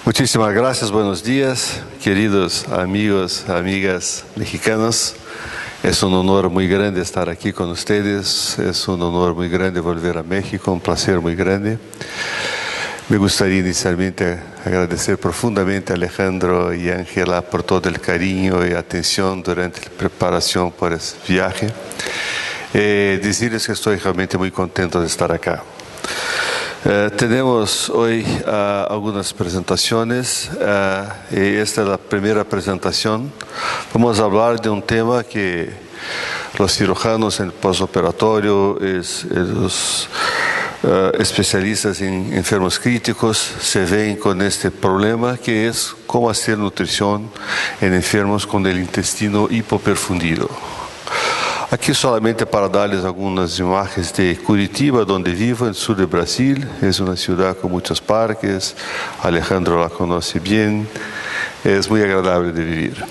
Muchísimas gracias, buenos días, queridos amigos, amigas mexicanos. Es un honor muy grande estar aquí con ustedes, es un honor muy grande volver a México, un placer muy grande. Me gustaría inicialmente agradecer profundamente a Alejandro y Ángela por todo el cariño y atención durante la preparación por este viaje. Decirles que estoy realmente muy contento de estar acá. Tenemos hoy algunas presentaciones y esta es la primera presentación. Vamos a hablar de un tema que los cirujanos en postoperatorio, los especialistas en enfermos críticos se ven con este problema, que es cómo hacer nutrición en enfermos con el intestino hipoperfundido. Aquí solamente para darles algunas imágenes de Curitiba, donde vivo, en el sur de Brasil. Es una ciudad con muchos parques, Alejandro la conoce bien, es muy agradable de vivir.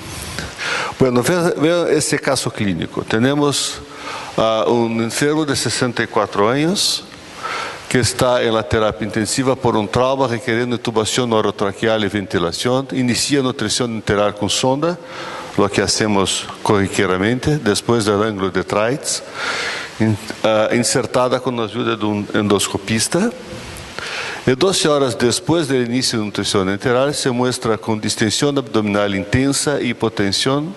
Bueno, vean este caso clínico. Tenemos un enfermo de 64 años que está en la terapia intensiva por un trauma requiriendo intubación orotraqueal y ventilación. Inicia nutrición enteral con sonda, lo que hacemos corriqueiramente, después del ángulo de Treitz, insertada con la ayuda de un endoscopista. Y 12 horas después del inicio de nutrición enteral se muestra con distensión abdominal intensa y hipotensión.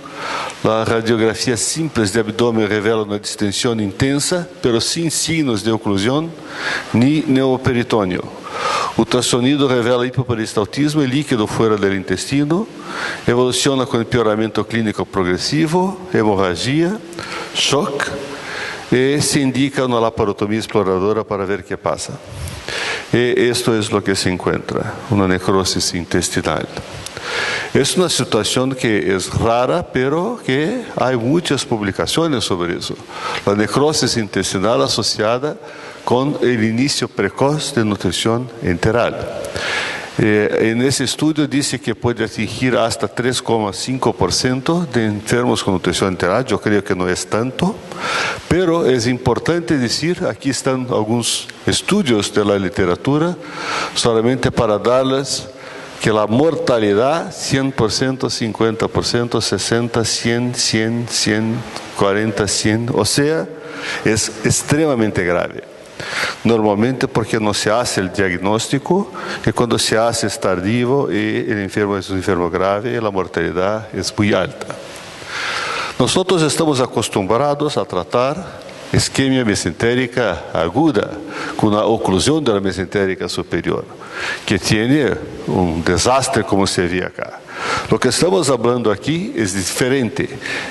La radiografía simple de abdomen revela una distensión intensa, pero sin signos de oclusión ni neoperitoneo. Ultrasonido revela hipoperistaltismo y líquido fuera del intestino. Evoluciona con empeoramento clínico progresivo, hemorragia, shock. Y se indica una laparotomía exploradora para ver qué pasa. Y esto es lo que se encuentra, una necrosis intestinal. Es una situación que es rara, pero que hay muchas publicaciones sobre eso. La necrosis intestinal asociada con el inicio precoz de nutrición enteral. En ese estudio dice que puede atingir hasta 3,5% de enfermos con nutrición enteral. Yo creo que no es tanto, pero es importante decir, aquí están algunos estudios de la literatura, solamente para darles que la mortalidad 100%, 50%, 60%, 100%, 100%, 100%, 40%, 100%, o sea, es extremadamente grave. Normalmente porque no se hace el diagnóstico, y cuando se hace es tardío y el enfermo es un enfermo grave y la mortalidad es muy alta. Nosotros estamos acostumbrados a tratar isquemia mesentérica aguda con una oclusión de la mesentérica superior, que tiene un desastre como se ve acá. Lo que estamos hablando aquí es diferente,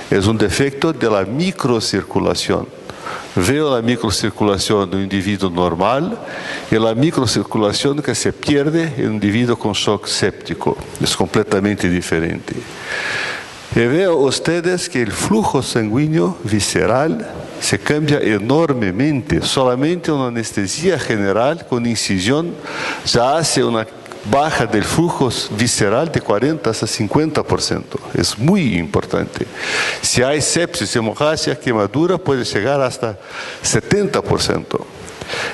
es un defecto de la microcirculación. Veo la microcirculación de un individuo normal y la microcirculación que se pierde en un individuo con shock séptico. Es completamente diferente. Y veo ustedes que el flujo sanguíneo visceral se cambia enormemente. Solamente una anestesia general con incisión ya hace una baja del flujo visceral de 40 hasta 50%. Es muy importante. Si hay sepsis, hemorragia, quemadura, puede llegar hasta 70%.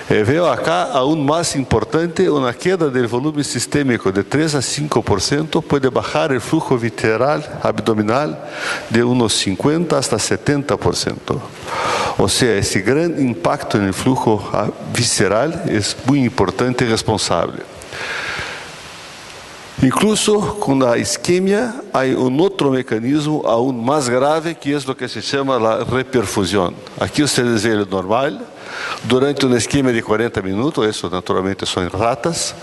Veo acá aún más importante una queda del volumen sistémico de 3 a 5%, puede bajar el flujo visceral abdominal de unos 50 hasta 70%. O sea, ese gran impacto en el flujo visceral es muy importante y responsable. Incluso con la isquemia hay un otro mecanismo aún más grave, que es lo que se llama la reperfusión. Aquí ustedes ven lo normal, durante una isquemia de 40 minutos, eso naturalmente son ratas,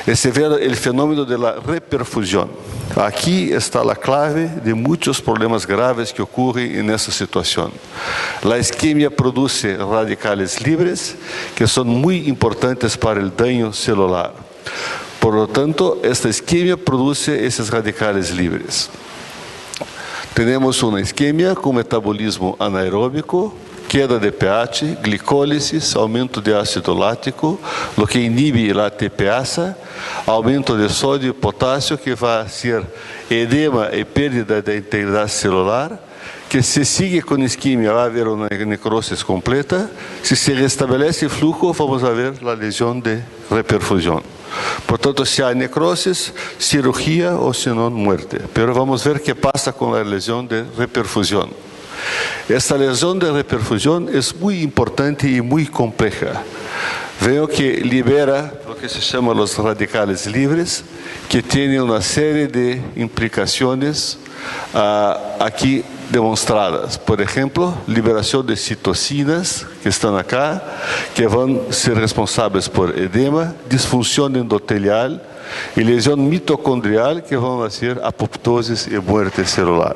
y se ve el fenómeno de la reperfusión. Aquí está la clave de muchos problemas graves que ocurren en esa situación. La isquemia produce radicales libres, que son muy importantes para el daño celular. Por lo tanto, esta isquemia produce esos radicales libres. Tenemos una isquemia con metabolismo anaeróbico, queda de pH, glicólisis, aumento de ácido láctico, lo que inhibe la ATPasa, aumento de sodio y potasio, que va a ser edema y pérdida de integridad celular, que si sigue con isquemia va a haber una necrosis completa. Si se restablece el flujo, vamos a ver la lesión de reperfusión. Por tanto, si hay necrosis, cirugía o si no, muerte. Pero vamos a ver qué pasa con la lesión de reperfusión. Esta lesión de reperfusión es muy importante y muy compleja. Veo que libera lo que se llama los radicales libres, que tienen una serie de implicaciones aquí demonstradas. Por ejemplo, liberación de citocinas que están acá, que van a ser responsables por edema, disfunción endotelial y lesión mitocondrial, que van a hacer apoptosis y muerte celular.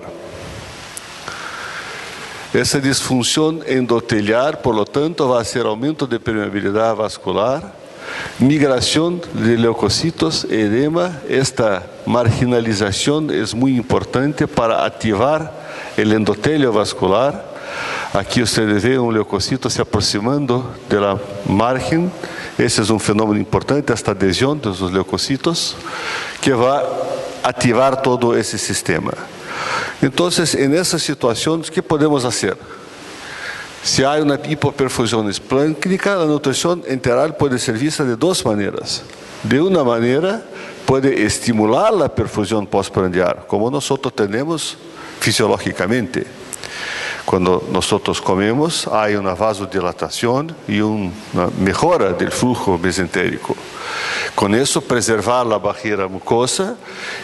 Essa disfunção endoteliar, por lo tanto, vai ser aumento de permeabilidade vascular, migração de leucocitos, edema. Esta marginalização é muito importante para ativar o endotélio vascular. Aqui você vê leucocito se aproximando da margem. Esse é fenômeno importante, esta adesão dos leucocitos, que vai ativar todo esse sistema. Então, nessas situações, o que podemos fazer? Se há uma hipoperfusão esplêncnica, a nutrição enteral pode ser vista de duas maneiras. De uma maneira, pode estimular a perfusão pós-prandial, como nós temos fisiológicamente. Quando nós comemos, há uma vasodilatação e uma melhora do fluxo mesentérico. Com isso, preservar a barreira mucosa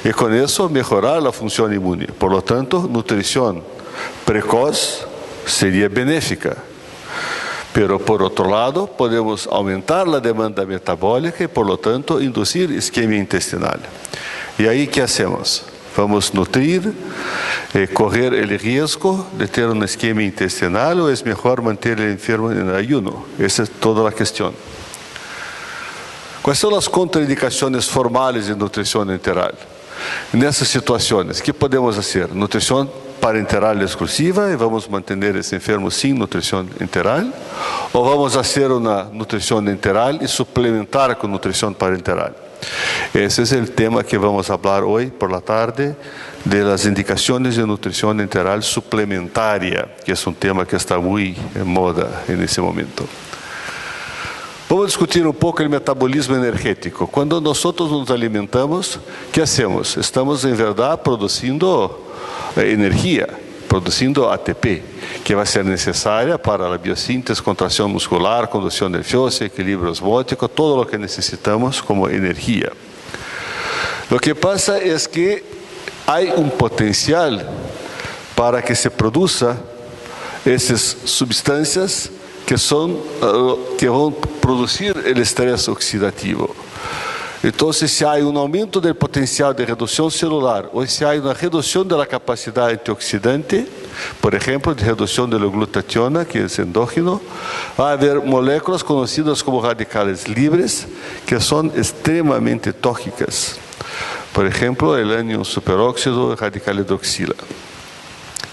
e com isso, melhorar a função imune. Por lo tanto, nutrição precoz seria benéfica. Pero, por outro lado, podemos aumentar a demanda metabólica e, por lo tanto, induzir isquemia intestinal. E aí, o que hacemos? Vamos nutrir, correr o risco de ter uma isquemia intestinal ou é melhor manter o enfermo em ayuno? Essa é toda a questão. Quais são as contraindicações formais de nutrição enteral? Nessas situações, o que podemos fazer? Nutrição parenteral exclusiva e vamos manter esse enfermo sem nutrição enteral? Ou vamos fazer uma nutrição enteral e suplementar com nutrição parenteral? Esse é o tema que vamos falar hoje por la tarde, de las indicações de nutrição enteral suplementária, que é tema que está muito em moda nesse momento. Vamos discutir pouco o metabolismo energético. Quando nós nos alimentamos, o que hacemos? Estamos, em verdade, produzindo energia, produzindo ATP, que vai ser necessária para a biossíntese, contração muscular, condução nerviosa, equilíbrio osmótico, todo o que necessitamos como energia. O que passa é que há potencial para que se produza essas substâncias que vão produzir o estresse oxidativo. Então, se há aumento do potencial de redução celular ou se há uma redução da capacidade antioxidante, por exemplo, de redução da glutationa, que é endógeno, vai haver moléculas conhecidas como radicales livres, que são extremamente tóxicas. Por exemplo, o ânion superóxido e radical hidroxila.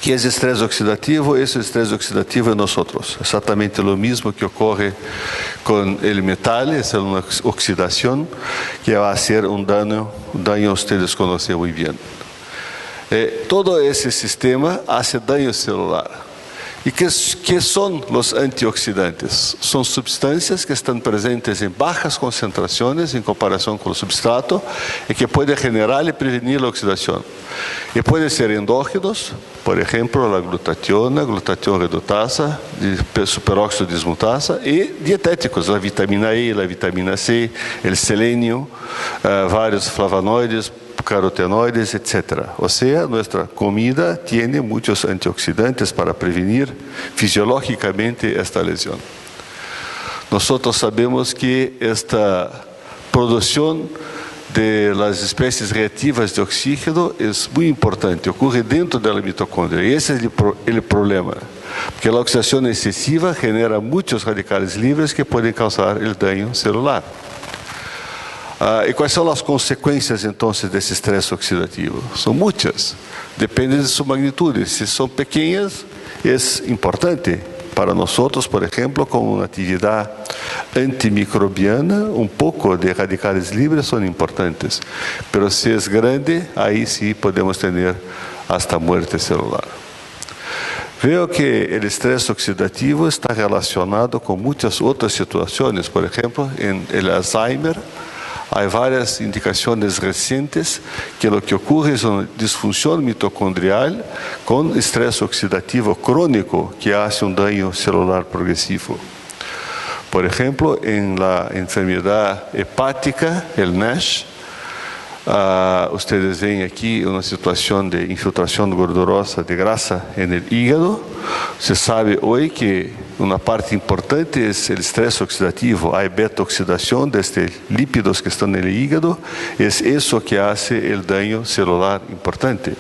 Que é estresse oxidativo? Esse estresse oxidativo é nós. Exatamente o mesmo que ocorre com o metal, é uma oxidação que vai ser dano vocês conhecem muito bem. Todo esse sistema faz dano celular. E que são os antioxidantes? São substâncias que estão presentes em baixas concentrações em comparação com o substrato e que podem generar e prevenir a oxidação. E podem ser endógenos, por exemplo, a glutationa redutasa, superóxido dismutasa, e dietéticos, a vitamina E, a vitamina C, o selênio, vários flavonoides, carotenoides, etc. Ou seja, nossa comida tem muitos antioxidantes para prevenir fisiologicamente esta lesão. Nós sabemos que esta produção de las espécies reativas de oxígeno é muito importante, ocorre dentro da mitocôndria. E esse é o problema, porque a oxidação excessiva genera muitos radicais livres que podem causar o dano celular. E quais são as consequências, então, desse estresse oxidativo? São muitas, depende de sua magnitude. Se são pequenas, é importante para nós, por exemplo, com uma atividade antimicrobiana, pouco de radicais livres são importantes. Mas se é grande, aí sim podemos ter hasta muerte celular. Vejo que o estresse oxidativo está relacionado com muitas outras situações. Por exemplo, em el Alzheimer, Hay varias indicaciones recientes que lo que ocurre es una disfunción mitocondrial con estrés oxidativo crónico que hace un daño celular progresivo. Por ejemplo, en la enfermedad hepática, el NASH, ustedes ven aquí una situación de infiltración gordurosa de grasa en el hígado. Se sabe hoy que una parte importante es el estrés oxidativo. Hay beta-oxidación de estos lípidos que están en el hígado. Es eso que hace el daño celular importante.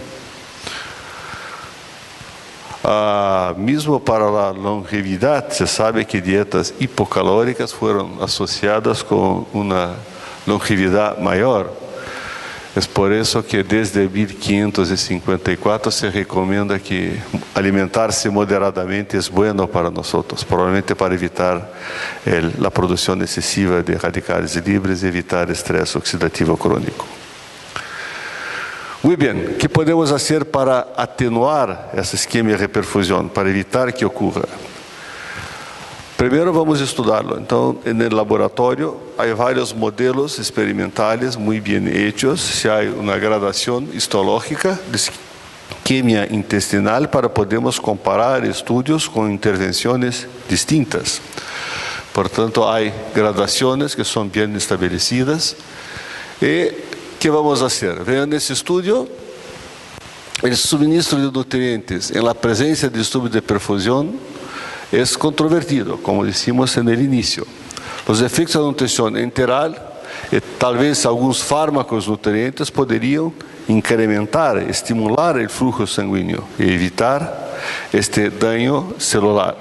Mismo para la longevidad, se sabe que dietas hipocalóricas fueron asociadas con una longevidad mayor. Es por eso que desde 1554 se recomienda que alimentarse moderadamente es bueno para nosotros, probablemente para evitar la producción excesiva de radicales libres y evitar estrés oxidativo crónico. Muy bien, ¿qué podemos hacer para atenuar ese esquema de reperfusión, para evitar que ocurra? Primero vamos a estudiarlo. Entonces, en el laboratorio hay varios modelos experimentales muy bien hechos. Si hay una gradación histológica de isquemia intestinal para podermos comparar estudios con intervenciones distintas. Por tanto, hay gradaciones que son bien establecidas. ¿Y qué vamos a hacer? Vean ese estudio. El suministro de nutrientes en la presencia de estudios de perfusión es controvertido, como decimos en el inicio. Los efectos de la nutrición enteral y tal vez algunos fármacos nutrientes podrían incrementar, estimular el flujo sanguíneo y evitar este daño celular.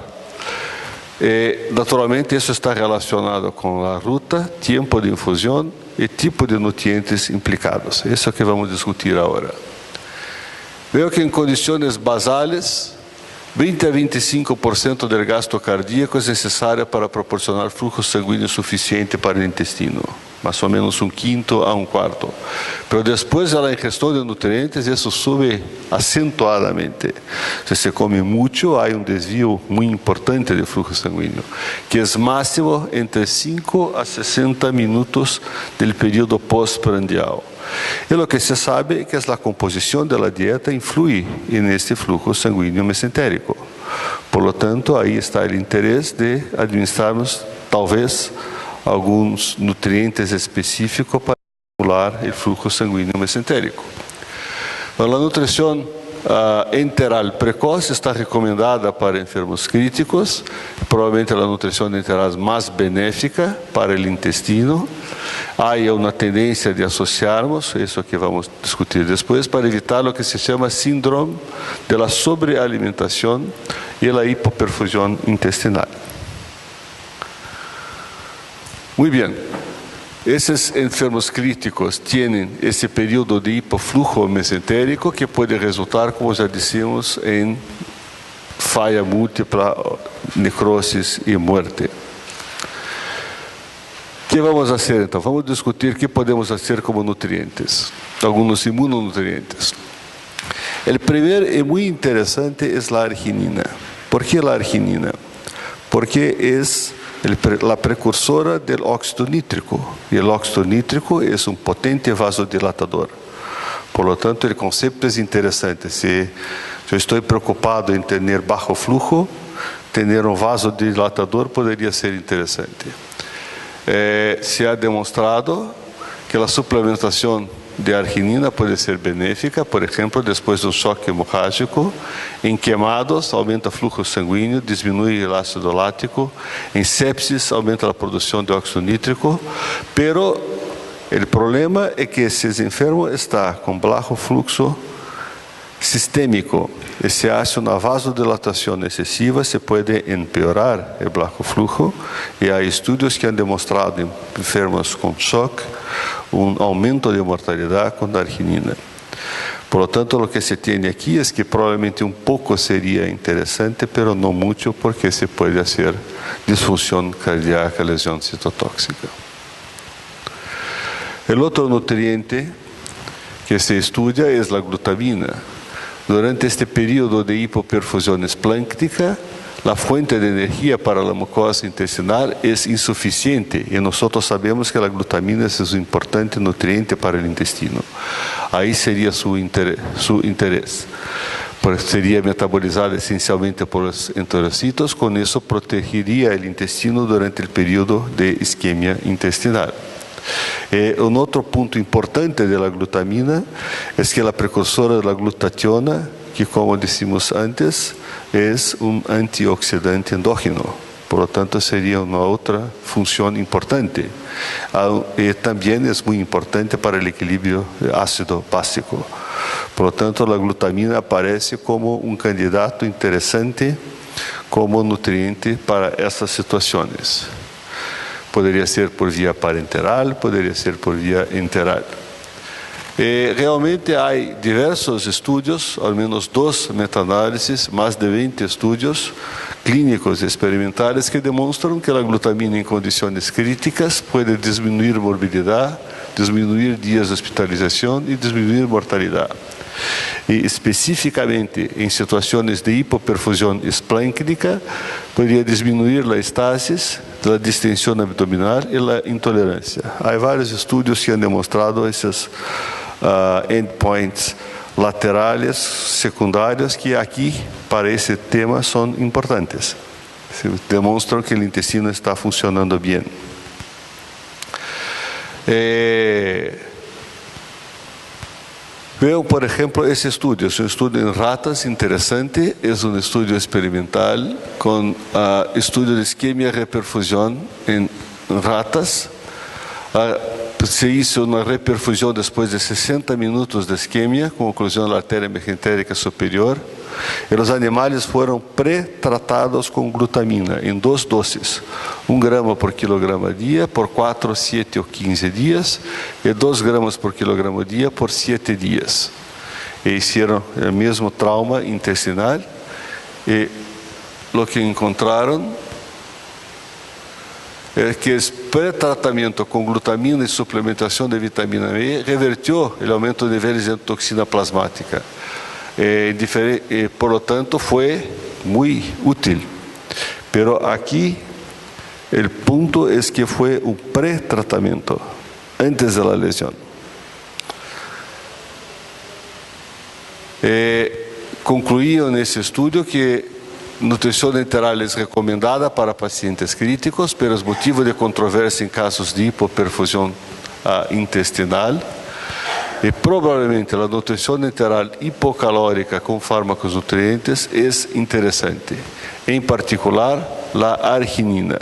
Naturalmente, eso está relacionado con la ruta, tiempo de infusión y tipo de nutrientes implicados. Eso que vamos a discutir ahora. Veo que en condiciones basales, 20 a 25% del gasto cardíaco es necesario para proporcionar flujo sanguíneo suficiente para el intestino, más o menos un quinto a un cuarto. Pero después de la ingestión de nutrientes, eso sube acentuadamente. Si se come mucho, hay un desvío muy importante de flujo sanguíneo, que es máximo entre 5 a 60 minutos del periodo postprandial. Y lo que se sabe es que la composición de la dieta influye en este flujo sanguíneo mesentérico. Por lo tanto, ahí está el interés de administrarnos, tal vez, algunos nutrientes específicos para estimular el flujo sanguíneo mesentérico. Bueno, la nutrición enteral precoz está recomendada para enfermos críticos. Probablemente la nutrición enteral es más benéfica para el intestino. Hay una tendencia de asociarnos, eso que vamos a discutir después, para evitar lo que se llama síndrome de la sobrealimentación y la hipoperfusión intestinal. Muy bien. Esos enfermos críticos tienen ese periodo de hipoflujo mesentérico que puede resultar, como ya decimos, en falla múltipla, necrosis y muerte. ¿Qué vamos a hacer entonces? Vamos a discutir qué podemos hacer como nutrientes, algunos inmunonutrientes. El primer y muy interesante es la arginina. ¿Por qué la arginina? Porque es la precursora del óxido nítrico, y el óxido nítrico es un potente vasodilatador. Por lo tanto, el concepto es interesante. Si yo estoy preocupado en tener bajo flujo, tener un vasodilatador podría ser interesante. Se ha demostrado que la suplementación de arginina puede ser benéfica, por ejemplo, después de un choque hemorrágico. En quemados aumenta el flujo sanguíneo, disminuye el ácido láctico. En sepsis aumenta la producción de óxido nítrico. Pero el problema es que si el enfermo está con bajo flujo sistémico y se hace una vasodilatación excesiva, se puede empeorar el bajo flujo. Y hay estudios que han demostrado en enfermos con shock un aumento de mortalidad con la arginina. Por lo tanto, lo que se tiene aquí es que probablemente un poco sería interesante, pero no mucho, porque se puede hacer disfunción cardíaca, lesión citotóxica. El otro nutriente que se estudia es la glutamina. Durante este periodo de hipoperfusión esplánctica, la fuente de energía para la mucosa intestinal es insuficiente y nosotros sabemos que la glutamina es un importante nutriente para el intestino. Ahí sería su interés. Pues sería metabolizada esencialmente por los enterocitos, con eso protegería el intestino durante el periodo de isquemia intestinal. Un otro punto importante de la glutamina es que la precursora de la glutationa, que como decimos antes, es un antioxidante endógeno. Por lo tanto, sería una otra función importante. También es muy importante para el equilibrio ácido básico. Por lo tanto, la glutamina aparece como un candidato interesante como nutriente para estas situaciones. Podría ser por vía parenteral, podría ser por vía enteral. Realmente hay diversos estudios, al menos 2 metaanálisis, más de 20 estudios clínicos experimentales que demuestran que la glutamina en condiciones críticas puede disminuir morbilidad, disminuir días de hospitalización y disminuir mortalidad. Y específicamente en situaciones de hipoperfusión esplêncnica, podría disminuir la estasis, la distensión abdominal y la intolerancia. Hay varios estudios que han demostrado esos endpoints laterales, secundarios, que aquí para ese tema son importantes. Demuestran que el intestino está funcionando bien. Veo, por ejemplo, ese estudio. Es un estudio en ratas interesante. Es un estudio experimental con estudio de isquemia y reperfusión en ratas. Se hizo una reperfusión después de 60 minutos de isquemia con oclusión de la arteria mesentérica superior. Y los animales fueron pretratados con glutamina en 2 dosis, 1 gramo por kilogramo día por 4, 7 o 15 días y 2 gramos por kilogramo día por 7 días. E hicieron el mismo trauma intestinal y lo que encontraron es que el pretratamiento con glutamina y suplementación de vitamina E revertió el aumento de niveles de toxina plasmática. Por lo tanto, fue muy útil. Pero aquí el punto es que fue un pretratamiento antes de la lesión. Concluí en ese estudio que nutrición enteral es recomendada para pacientes críticos, pero es motivo de controversia en casos de hipoperfusión intestinal. Y probablemente la nutrición enteral hipocalórica con fármacos nutrientes es interesante. En particular, la arginina.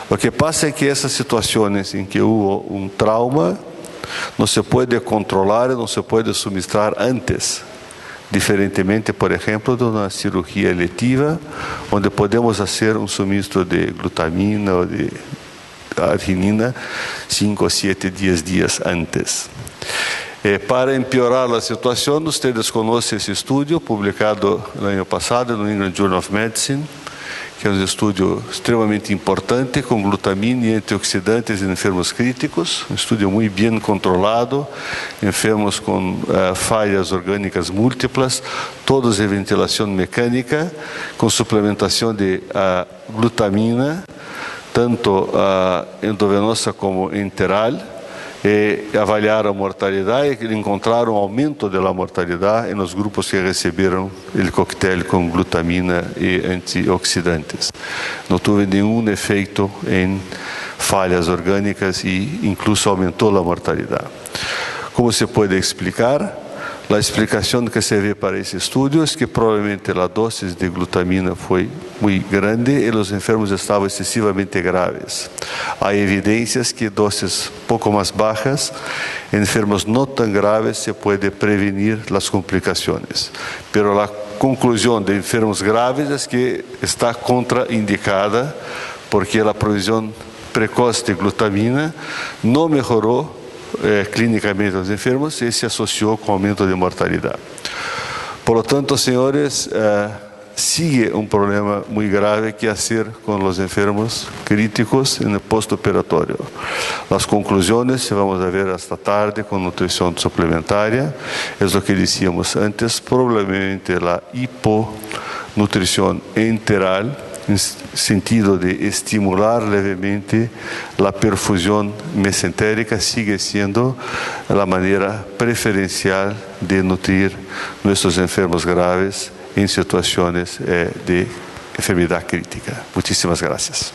Lo que pasa es que esas situaciones en que hubo un trauma no se puede controlar, no se puede suministrar antes. Diferentemente, por ejemplo, de una cirugía electiva, donde podemos hacer un suministro de glutamina o de arginina 5 o 7, 10 días antes. Para empeorar la situación, ustedes conocen ese estudio publicado el año pasado en el New England Journal of Medicine, que es un estudio extremadamente importante con glutamina y antioxidantes en enfermos críticos, un estudio muy bien controlado, enfermos con fallas orgánicas múltiples, todos de ventilación mecánica, con suplementación de glutamina, tanto endovenosa como enteral. Avaliaram a mortalidade e encontraram aumento da mortalidade nos grupos que receberam o coquetel com glutamina e antioxidantes. Não teve nenhum efeito em falhas orgânicas e incluso aumentou a mortalidade. Como se pode explicar? A explicação que se vê para esse estudo é que provavelmente a dose de glutamina foi muito grande e os enfermos estavam excessivamente graves. Há evidências que doses pouco mais bajas, em enfermos não tão graves, se pode prevenir as complicações. Pero a conclusão de enfermos graves é que está contraindicada porque a provisão precoce de glutamina não melhorou clínicamente los enfermos y se asoció con aumento de mortalidad. Por lo tanto, señores, sigue un problema muy grave que hacer con los enfermos críticos en el postoperatorio. Las conclusiones se vamos a ver esta tarde con nutrición suplementaria. Es lo que decíamos antes, probablemente la hiponutrición enteral en sentido de estimular levemente la perfusión mesentérica, sigue siendo la manera preferencial de nutrir nuestros enfermos graves en situaciones de enfermedad crítica. Muchísimas gracias.